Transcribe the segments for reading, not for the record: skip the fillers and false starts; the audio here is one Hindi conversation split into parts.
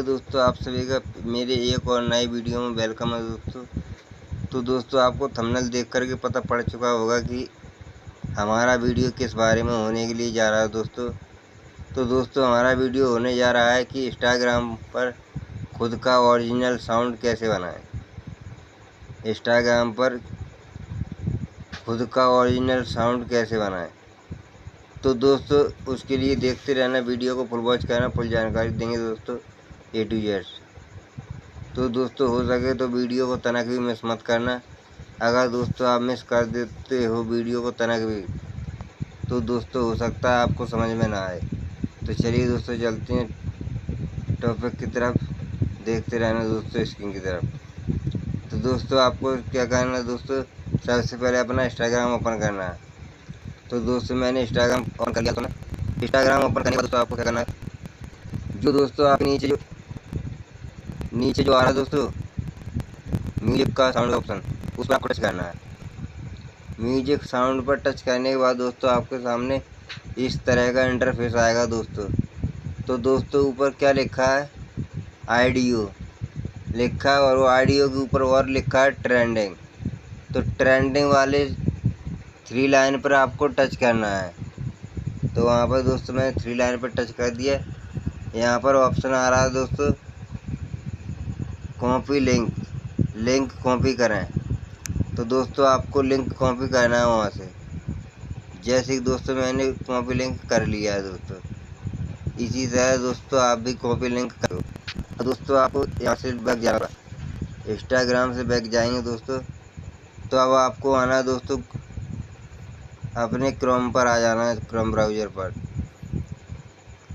दोस्तों, आप सभी का मेरे एक और नई वीडियो में वेलकम है दोस्तों। तो दोस्तों, आपको थंबनेल देख कर के पता पड़ चुका होगा कि हमारा वीडियो किस बारे में होने के लिए जा रहा है दोस्तों। तो दोस्तों, हमारा वीडियो होने जा रहा है कि इंस्टाग्राम पर खुद का ओरिजिनल साउंड कैसे बनाएं। इंस्टाग्राम पर खुद का ओरिजिनल साउंड कैसे बनाएं। तो दोस्तों, उसके लिए देखते रहना, वीडियो को फुल वॉच करना, फुल जानकारी देंगे दोस्तों A to Z। तो दोस्तों, हो सके तो वीडियो को तनक भी मिस मत करना। अगर दोस्तों आप मिस कर देते हो वीडियो को तनक भी, तो दोस्तों हो सकता है आपको समझ में ना आए। तो चलिए दोस्तों, चलते हैं टॉपिक की तरफ। देखते रहना दोस्तों स्क्रीन की तरफ। तो दोस्तों, आपको क्या करना है दोस्तों, सबसे पहले अपना इंस्टाग्राम ओपन करना है। तो दोस्तों, मैंने इंस्टाग्राम ओपन कर लिया। तो ना इंस्टाग्राम ओपन करने के बाद दोस्तों आपको क्या करना है, जो दोस्तों आप नीचे जो आ रहा है दोस्तों म्यूजिक का साउंड ऑप्शन, उस पर आपको टच करना है। म्यूजिक साउंड पर टच करने के बाद दोस्तों आपके सामने इस तरह का इंटरफेस आएगा दोस्तों। तो दोस्तों, ऊपर क्या लिखा है, ऑडियो लिखा है, और वो ऑडियो के ऊपर और लिखा है ट्रेंडिंग। तो ट्रेंडिंग वाले 3 लाइन पर आपको टच करना है। तो वहाँ पर दोस्तों मैंने 3 लाइन पर टच कर दिया। यहाँ पर ऑप्शन आ रहा है दोस्तों, कॉपी लिंक कॉपी करें। तो दोस्तों, आपको लिंक कॉपी करना है वहाँ से। जैसे कि दोस्तों मैंने कॉपी लिंक कर लिया है दोस्तों, इसी तरह दोस्तों आप भी कॉपी लिंक करो। तो दोस्तों, आपको यहाँ से बैक जाना होगा, इंस्टाग्राम से बैक जाएंगे दोस्तों। तो अब आपको आना है दोस्तों, अपने क्रोम पर आ जाना है, क्रोम ब्राउज़र पर।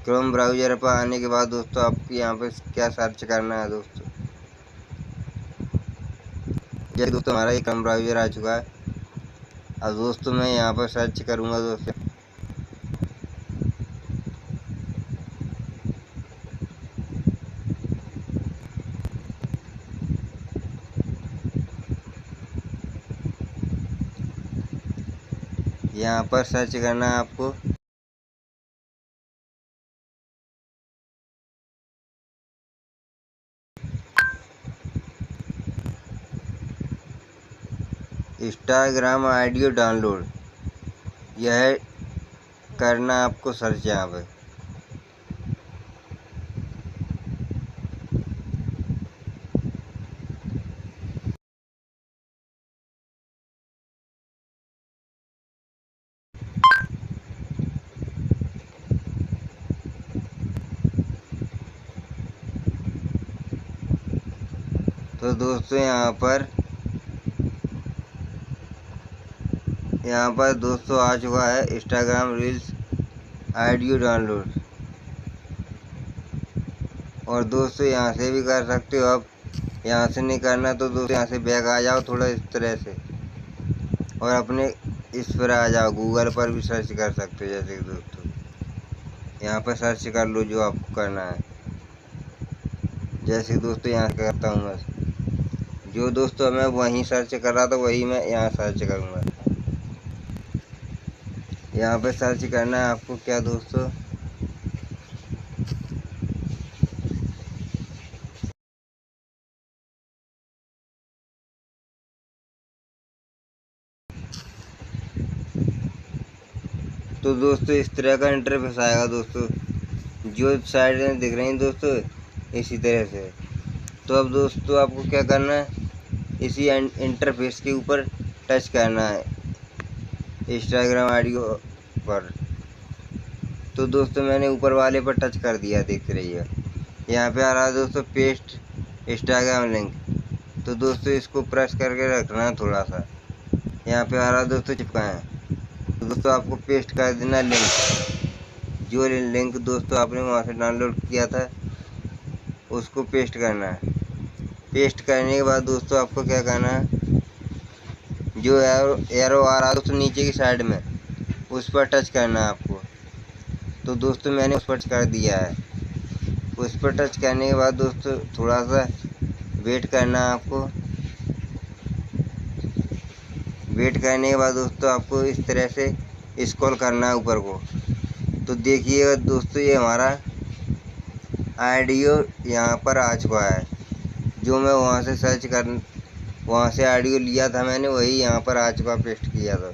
क्रोम ब्राउज़र पर आने के बाद दोस्तों आपको यहाँ पे क्या सर्च करना है दोस्तों। जैसे दोस्तों हमारा ये क्रोम ब्राउज़र आ चुका है। अब दोस्तों मैं यहाँ पर सर्च करूँगा दोस्तों, यहाँ पर सर्च करना है आपको इंस्टाग्राम ऑडियो डाउनलोड। यह करना आपको सर्च यहाँ पे। तो दोस्तों यहाँ पर दोस्तों आ चुका है इंस्टाग्राम रील्स ऑडियो डाउनलोड। और दोस्तों यहाँ से भी कर सकते हो। अब यहाँ से नहीं करना तो दोस्तों यहाँ से बैक आ जाओ थोड़ा इस तरह से, और अपने इस पर आ जाओ, गूगल पर भी सर्च कर सकते हो। जैसे कि दोस्तों यहाँ पर सर्च कर लो जो आपको करना है। जैसे दोस्तों यहाँ करता हूँ मैं, जो दोस्तों मैं वहीं सर्च कर रहा था वही मैं यहाँ सर्च करूँगा। यहाँ पे सर्च करना है आपको क्या दोस्तों, तो दोस्तों इस तरह का इंटरफेस आएगा दोस्तों, जो साइड में दिख रही हैं दोस्तों इसी तरह से। तो अब दोस्तों आपको क्या करना है, इसी इंटरफेस के ऊपर टच करना है इंस्टाग्राम ऑडियो पर। तो दोस्तों मैंने ऊपर वाले पर टच कर दिया, देख रहिए यहाँ पे आ रहा है दोस्तों पेस्ट इंस्टाग्राम लिंक। तो दोस्तों इसको प्रेस करके रखना है थोड़ा सा, यहाँ पे आ रहा है दोस्तों चिपकाएं। तो दोस्तों आपको पेस्ट कर देना लिंक, जो लिंक दोस्तों आपने वहाँ से डाउनलोड किया था उसको पेस्ट करना है। पेस्ट करने के बाद दोस्तों आपको क्या करना है, जो एरो आ रहा है दोस्तों नीचे की साइड में, उस पर टच करना है आपको। तो दोस्तों मैंने उस पर टच कर दिया है। उस पर टच करने के बाद दोस्तों थोड़ा सा वेट करना है आपको। वेट करने के बाद दोस्तों आपको इस तरह से स्क्रॉल करना है ऊपर को। तो देखिएगा दोस्तों ये हमारा ऑडियो यहाँ पर आ चुका है। जो मैं वहाँ से ऑडियो लिया था मैंने, वही यहाँ पर आ चुका, पेस्ट किया था।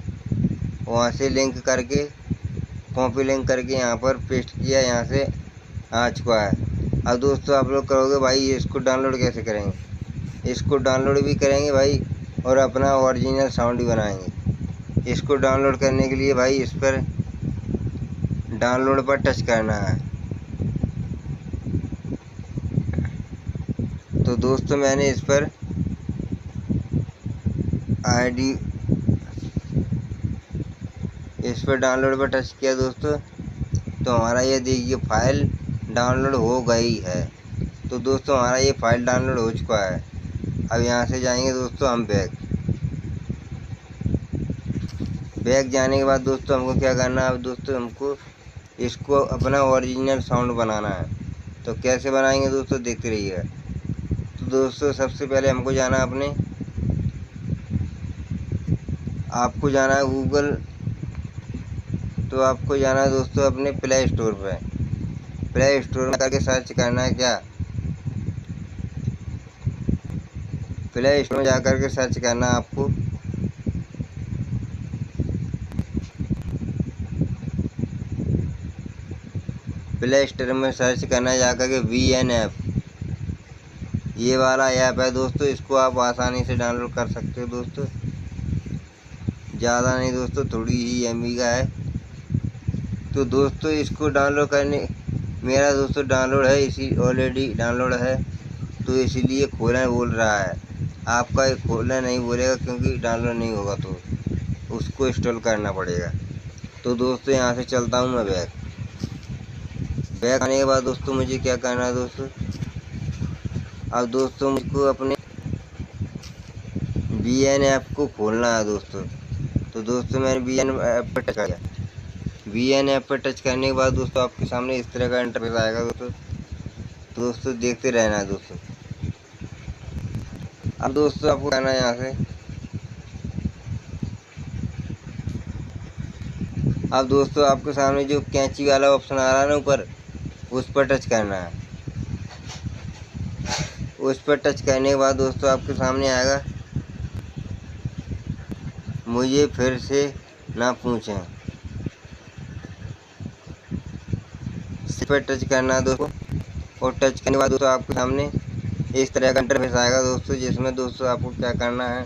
वहाँ से लिंक करके, कॉपी लिंक करके यहाँ पर पेस्ट किया, यहाँ से आ चुका है। अब दोस्तों आप लोग कहोगे भाई इसको डाउनलोड कैसे करेंगे? इसको डाउनलोड भी करेंगे भाई और अपना ओरिजिनल साउंड भी बनाएंगे। इसको डाउनलोड करने के लिए भाई इस पर डाउनलोड पर टच करना है। तो दोस्तों मैंने इस पर डाउनलोड पर टच किया दोस्तों, तो हमारा ये देखिए फाइल डाउनलोड हो गई है। तो दोस्तों हमारा ये फाइल डाउनलोड हो चुका है। अब यहाँ से जाएंगे दोस्तों हम बैक जाने के बाद दोस्तों हमको क्या करना है? अब दोस्तों हमको इसको अपना ओरिजिनल साउंड बनाना है। तो कैसे बनाएंगे दोस्तों, देखते रहिए। तो दोस्तों सबसे पहले हमको जाना है आपको जाना है गूगल। तो आपको जाना है दोस्तों अपने प्ले स्टोर पे। प्ले स्टोर में करके सर्च करना है क्या? प्ले स्टोर में जा कर के सर्च करना है आपको प्ले स्टोर में सर्च करना है जाकर के VN ऐप। ये वाला ऐप है दोस्तों, इसको आप आसानी से डाउनलोड कर सकते हो दोस्तों। ज़्यादा नहीं दोस्तों, थोड़ी ही MB का है। तो दोस्तों इसको डाउनलोड करने, मेरा दोस्तों डाउनलोड है, इसी ऑलरेडी डाउनलोड है, तो इसीलिए खोलना बोल रहा है। आपका खोलना नहीं बोलेगा क्योंकि डाउनलोड नहीं होगा, तो उसको इंस्टॉल करना पड़ेगा। तो दोस्तों यहाँ से चलता हूँ मैं बैक आने के बाद दोस्तों मुझे क्या करना है दोस्तों? अब दोस्तों मुझको अपने VN ऐप को खोलना है दोस्तों। तो दोस्तों मैंने VN ऐप पर टच किया। VN ऐप पर टच करने के बाद दोस्तों आपके सामने इस तरह का इंटरफेस आएगा दोस्तों। तो दोस्तों देखते रहना है दोस्तों। अब दोस्तों आपको करना है यहाँ से, अब दोस्तों आपके सामने जो कैंची वाला ऑप्शन आ रहा है ना ऊपर, उस पर टच करना है। उस पर टच करने के बाद दोस्तों आपके सामने आएगा मुझे फिर से ना पूछें। इस पर टच करना है दोस्तों, और टच करने के बाद दोस्तों आपके सामने इस तरह का इंटरफेस आएगा दोस्तों, जिसमें दोस्तों आपको क्या करना है?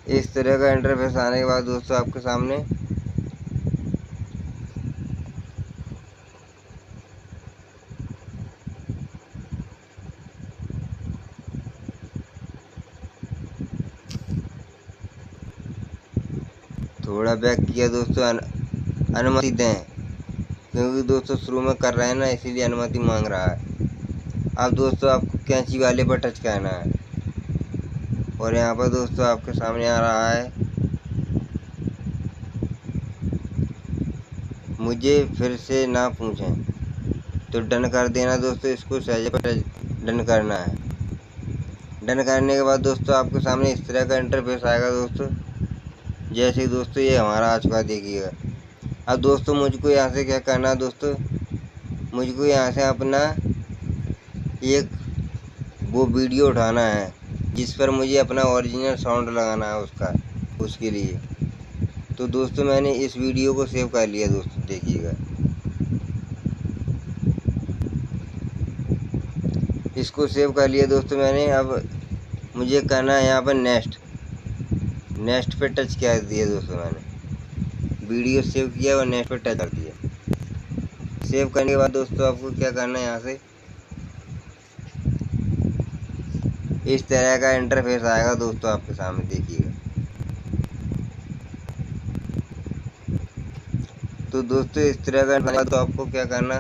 इस तरह का इंटरफेस आने के बाद दोस्तों आपके सामने थोड़ा बैक किया दोस्तों, अनुमति दें, क्योंकि दोस्तों शुरू में कर रहे हैं ना, इसीलिए अनुमति मांग रहा है। अब दोस्तों आपको कैंची वाले पर टच करना है, और यहाँ पर दोस्तों आपके सामने आ रहा है मुझे फिर से ना पूछें। तो डन कर देना दोस्तों, इसको सहज पर डन करना है। डन करने के बाद दोस्तों आपके सामने इस तरह का इंटरफेस आएगा दोस्तों। जैसे ही दोस्तों ये हमारा आ चुका देखिएगा। अब दोस्तों मुझको यहाँ से क्या करना है दोस्तों? मुझको यहाँ से अपना एक वो वीडियो उठाना है जिस पर मुझे अपना ओरिजिनल साउंड लगाना है उसके लिए। तो दोस्तों मैंने इस वीडियो को सेव कर लिया दोस्तों, देखिएगा। इसको सेव कर लिया दोस्तों मैंने। अब मुझे करना है यहाँ पर नेक्स्ट पे टच कर दिया दोस्तों। मैंने वीडियो सेव किया और नेक्स्ट पे टच कर दिया। सेव करने के बाद दोस्तों आपको क्या करना है, यहाँ से इस तरह का इंटरफेस आएगा दोस्तों आपके सामने, देखिएगा। तो दोस्तों इस तरह का तो आपको क्या करना,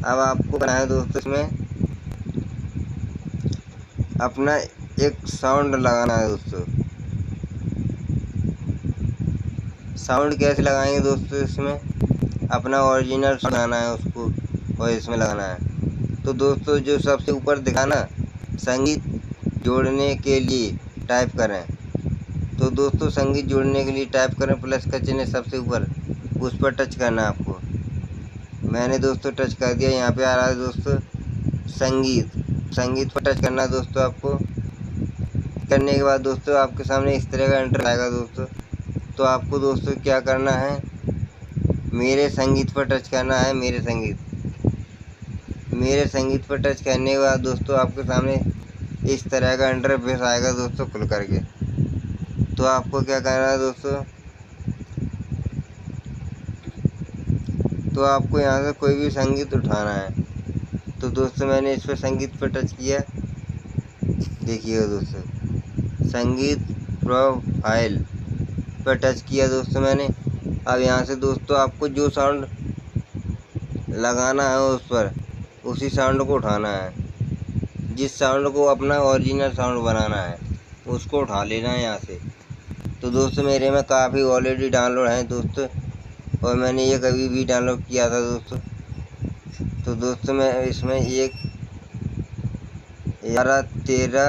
अब आपको करना है दोस्तों इसमें अपना एक साउंड लगाना है दोस्तों। साउंड कैसे लगाएंगे दोस्तों? इसमें अपना ओरिजिनल साउंड लगाना है उसको, और इसमें लगाना है। तो दोस्तों जो सबसे ऊपर दिखाना संगीत जोड़ने के लिए टाइप करें, तो दोस्तों संगीत जोड़ने के लिए टाइप करें प्लस का चिन्ह सबसे ऊपर, उस पर टच करना है आपको। मैंने दोस्तों टच कर दिया। यहाँ पे आ रहा है दोस्तों संगीत पर टच करना है दोस्तों आपको। करने के बाद दोस्तों आपके सामने इस तरह का इंटरफेस आएगा दोस्तों। तो आपको दोस्तों क्या करना है, मेरे संगीत पर टच करना है। मेरे संगीत पर टच करने के बाद दोस्तों आपके सामने इस तरह का इंटरफेस आएगा दोस्तों खुल करके। तो आपको क्या करना है दोस्तों, तो आपको यहाँ से कोई भी संगीत उठाना है। तो दोस्तों मैंने इस पर संगीत पर टच किया। देखिएगा दोस्तों, संगीत प्रोफाइल पर टच किया दोस्तों मैंने। अब यहाँ से दोस्तों आपको जो साउंड लगाना है उस पर उसी साउंड को उठाना है। जिस साउंड को अपना ओरिजिनल साउंड बनाना है उसको उठा लेना है यहाँ से। तो दोस्तों मेरे में काफ़ी ऑलरेडी डाउनलोड हैं दोस्तों, और मैंने ये कभी भी डाउनलोड किया था दोस्तों। तो दोस्तों मैं इसमें एक यारा तेरा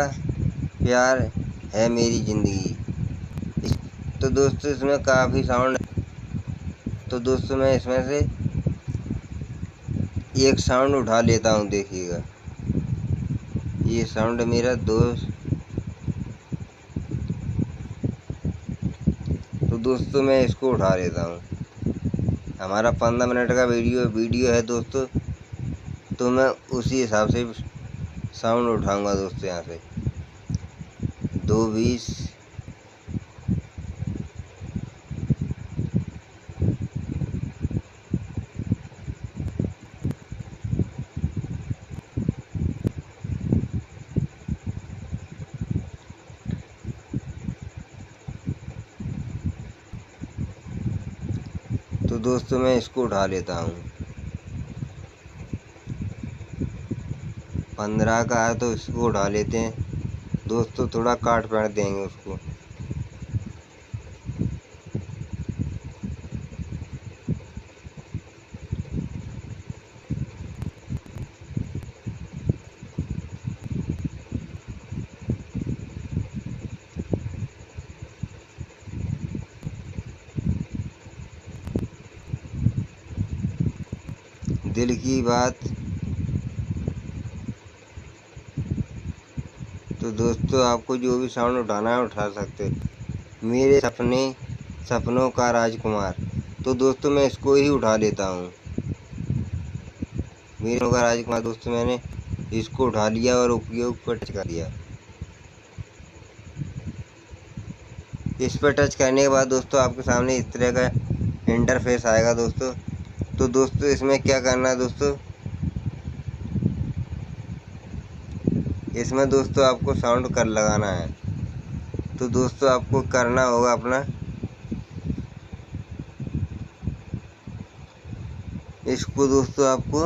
प्यार है मेरी ज़िंदगी, तो दोस्तों इसमें काफ़ी साउंड। तो दोस्तों मैं इसमें से एक साउंड उठा लेता हूँ। देखिएगा ये साउंड मेरा दोस्त। तो दोस्तों मैं इसको उठा लेता हूँ। हमारा 15 मिनट का वीडियो है दोस्तों, तो मैं उसी हिसाब से साउंड उठाऊंगा दोस्तों। यहाँ से 2:20 तो दोस्तों मैं इसको उठा लेता हूँ। 15 का है तो इसको उठा लेते हैं दोस्तों। थोड़ा काट पीट देंगे उसको। दिल की बात। तो दोस्तों आपको जो भी साउंड उठाना है उठा सकते। मेरे सपनों का राजकुमार, तो दोस्तों मैं इसको ही उठा लेता हूँ। मेरे सपनों का राजकुमार दोस्तों मैंने इसको उठा लिया और उपयोग पर टच कर दिया। इस पर टच करने के बाद दोस्तों आपके सामने इस तरह का इंटरफेस आएगा दोस्तों। तो दोस्तों इसमें क्या करना है दोस्तों, इसमें दोस्तों आपको साउंड कर लगाना है। तो दोस्तों आपको करना होगा अपना, इसको दोस्तों आपको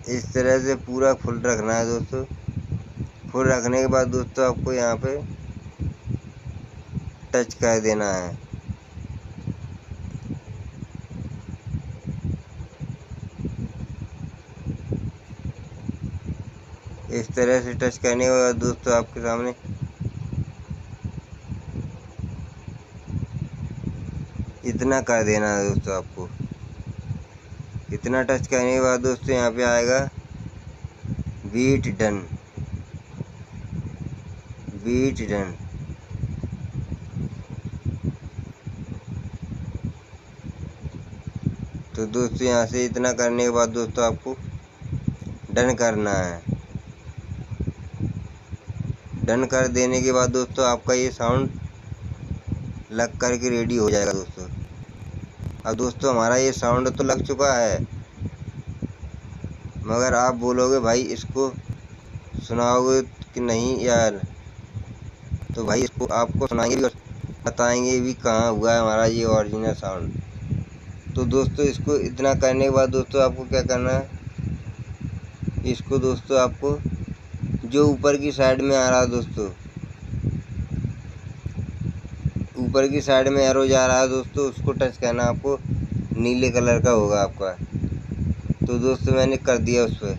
इस तरह से पूरा फुल रखना है दोस्तों। फुल रखने के बाद दोस्तों आपको यहाँ पे टच कर देना है। इस तरह से टच करने के बाद दोस्तों आपके सामने इतना कर देना है दोस्तों। आपको इतना टच करने के बाद दोस्तों यहाँ पे आएगा बीट डन। तो दोस्तों यहाँ से इतना करने के बाद दोस्तों आपको डन करना है। डन कर देने के बाद दोस्तों आपका ये साउंड लग करके रेडी हो जाएगा दोस्तों। अब दोस्तों हमारा ये साउंड तो लग चुका है, मगर आप बोलोगे भाई इसको सुनाओगे कि नहीं यार, तो भाई इसको आपको सुनाएंगे भी और बताएंगे भी कहाँ हुआ है हमारा ये ओरिजिनल साउंड। तो दोस्तों इसको इतना करने के बाद दोस्तों आपको क्या करना है, इसको दोस्तों आपको जो ऊपर की साइड में आ रहा है दोस्तों, ऊपर की साइड में एरो जा रहा है दोस्तों, उसको टच करना आपको। नीले कलर का होगा आपका। तो दोस्तों मैंने कर दिया उस पर।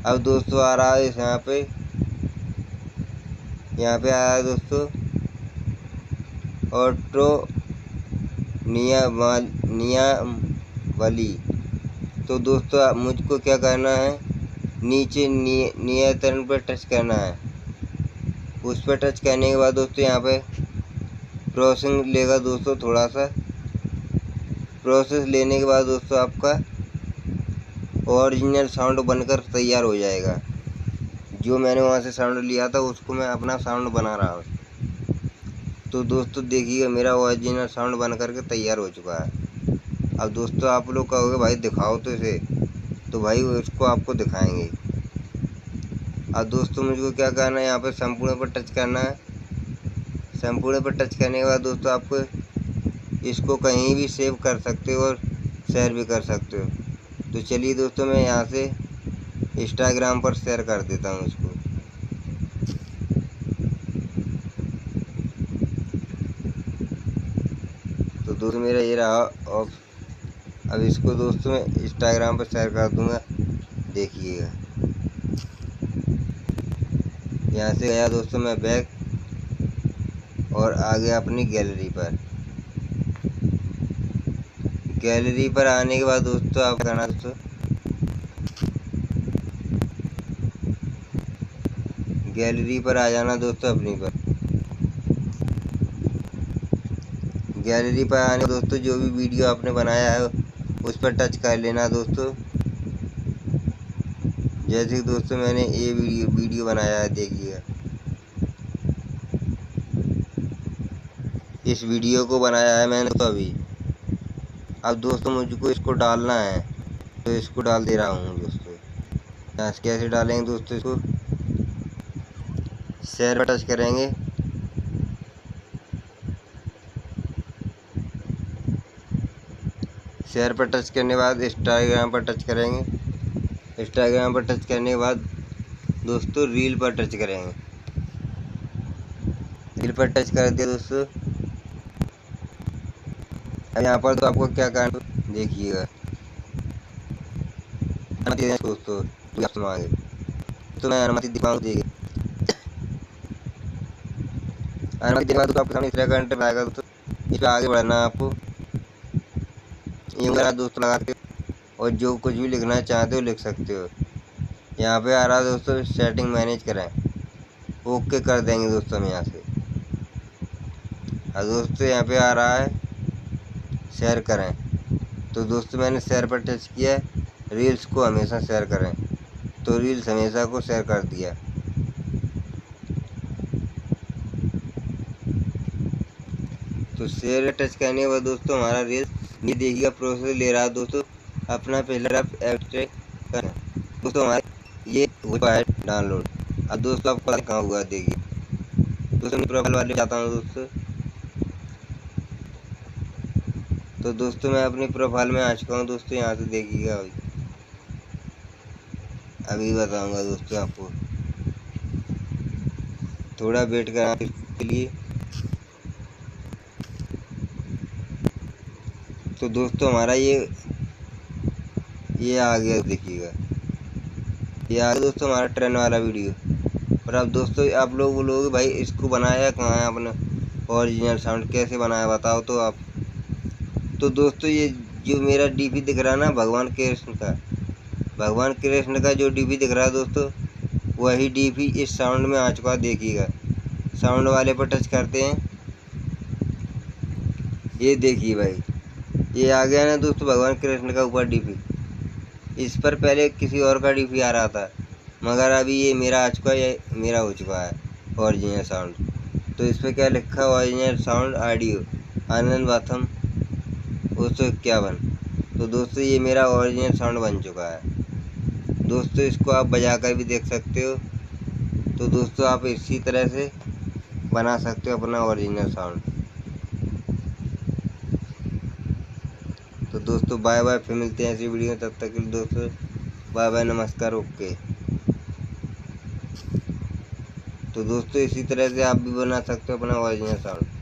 अब दोस्तों आ रहा है यहाँ पे यहाँ पे आया दोस्तों ऑटो नियमावली। तो दोस्तों मुझको क्या करना है, नीचे नियंत्रण पर टच करना है। उस पर टच करने के बाद दोस्तों यहाँ पे प्रोसेसिंग लेगा दोस्तों, थोड़ा सा प्रोसेस लेने के बाद दोस्तों आपका ओरिजिनल साउंड बनकर तैयार हो जाएगा। जो मैंने वहाँ से साउंड लिया था उसको मैं अपना साउंड बना रहा हूँ। तो दोस्तों देखिएगा मेरा ओरिजिनल साउंड बन करके तैयार हो चुका है। अब दोस्तों आप लोग कहोगे भाई दिखाओ तो इसे, तो भाई उसको आपको दिखाएंगे। अब दोस्तों मुझको क्या करना है, यहाँ पे संपूर्ण पर टच करना है। संपूर्ण पर टच करने के बाद दोस्तों आपको इसको कहीं भी सेव कर सकते हो और शेयर भी कर सकते हो। तो चलिए दोस्तों मैं यहाँ से इंस्टाग्राम पर शेयर कर देता हूँ इसको। तो दोस्तों मेरा ये रहा ऑफ। अब इसको दोस्तों मैं इंस्टाग्राम पर शेयर कर दूँगा, देखिएगा। यहाँ से गया दोस्तों मैं बैक और आ गया अपनी गैलरी पर। गैलरी पर आने के बाद दोस्तों आप करना दोस्तों गैलरी पर आ जाना दोस्तों अपनी पर। गैलरी पर आने दोस्तों जो भी वीडियो आपने बनाया है उस पर टच कर लेना दोस्तों। जैसे कि दोस्तों मैंने ये वीडियो बनाया है, देखिएगा। इस वीडियो को बनाया है मैंने तो अभी। अब दोस्तों मुझको इसको डालना है, तो इसको डाल दे रहा हूँ दोस्तों। यहाँ से कैसे डालेंगे दोस्तों, इसको शेयर पर टच करेंगे। शेयर पर टच करने के बाद इंस्टाग्राम पर टच करेंगे। इंस्टाग्राम पर टच करने के बाद दोस्तों रील पर टच करेंगे। रील पर टच कर दिया दोस्तों। अब यहाँ पर तो आपको क्या करना, देखिएगा दोस्तों। तो आगे तो मैं अनुमति दिखाऊँ, देखिए अनुमति दिखा तो आपके सामने इस तरह का इंटरफेस आएगा दोस्तों। इस पर आगे बढ़ना है आपको, ये मेरा दोस्तों लगा के, और जो कुछ भी लिखना चाहते हो लिख सकते हो। यहाँ पे आ रहा है दोस्तों सेटिंग मैनेज करें, ओके कर देंगे दोस्तों हम यहाँ से। और दोस्तों यहाँ पे आ रहा है शेयर करें, तो दोस्तों मैंने शेयर पर टच किया। रील्स को हमेशा शेयर करें, तो रील्स हमेशा को शेयर कर दिया। तो शेयर टच करने के बाद दोस्तों हमारा रील्स ये देखिएगा प्रोसेस ले रहा है दोस्तों। अपना पहला ड्राफ्ट एक्सट्रैक्ट करें दोस्तों, हमारे ये हुआ है डाउनलोड। अब दोस्तों आपको कहाँ हुआ देखिए दोस्तों, मैं प्रोफाइल वाले जाता हूँ दोस्तों। तो दोस्तों मैं अपनी प्रोफाइल में आ चुका हूँ दोस्तों। यहाँ से देखिएगा अभी बताऊँगा दोस्तों आपको, थोड़ा वेट करना इसके लिए। तो दोस्तों हमारा ये आ गया, देखिएगा ये आ गया दोस्तों हमारा ट्रेन वाला वीडियो। और अब दोस्तों आप लोग बोलोगे भाई इसको बनाया कहाँ है आपने, ओरिजिनल साउंड कैसे बनाया बताओ तो आप। तो दोस्तों ये जो मेरा डीपी दिख रहा है ना भगवान कृष्ण का जो डीपी दिख रहा है दोस्तों, वही डीपी इस साउंड में आ चुका है। देखिएगा साउंड वाले पर टच करते हैं, ये देखिए भाई ये आ गया ना दोस्तों भगवान कृष्ण का ऊपर डीपी। इस पर पहले किसी और का डीपी आ रहा था, मगर अभी ये मेरा आ चुका है, ये मेरा हो चुका है ओरिजिनल साउंड। तो इस पर क्या लिखा है, ओरिजिनल साउंड ऑडियो आनंद बाथम 251। तो दोस्तों ये मेरा ओरिजिनल साउंड बन चुका है दोस्तों। इसको आप बजा कर भी देख सकते हो। तो दोस्तों आप इसी तरह से बना सकते हो अपना ओरिजिनल साउंड। तो दोस्तों बाय बाय, फिर मिलते हैं ऐसी वीडियो में। तब तक के लिए दोस्तों बाय बाय, नमस्कार, ओके। तो दोस्तों इसी तरह से आप भी बना सकते हो अपना ओरिजिनल साउंड।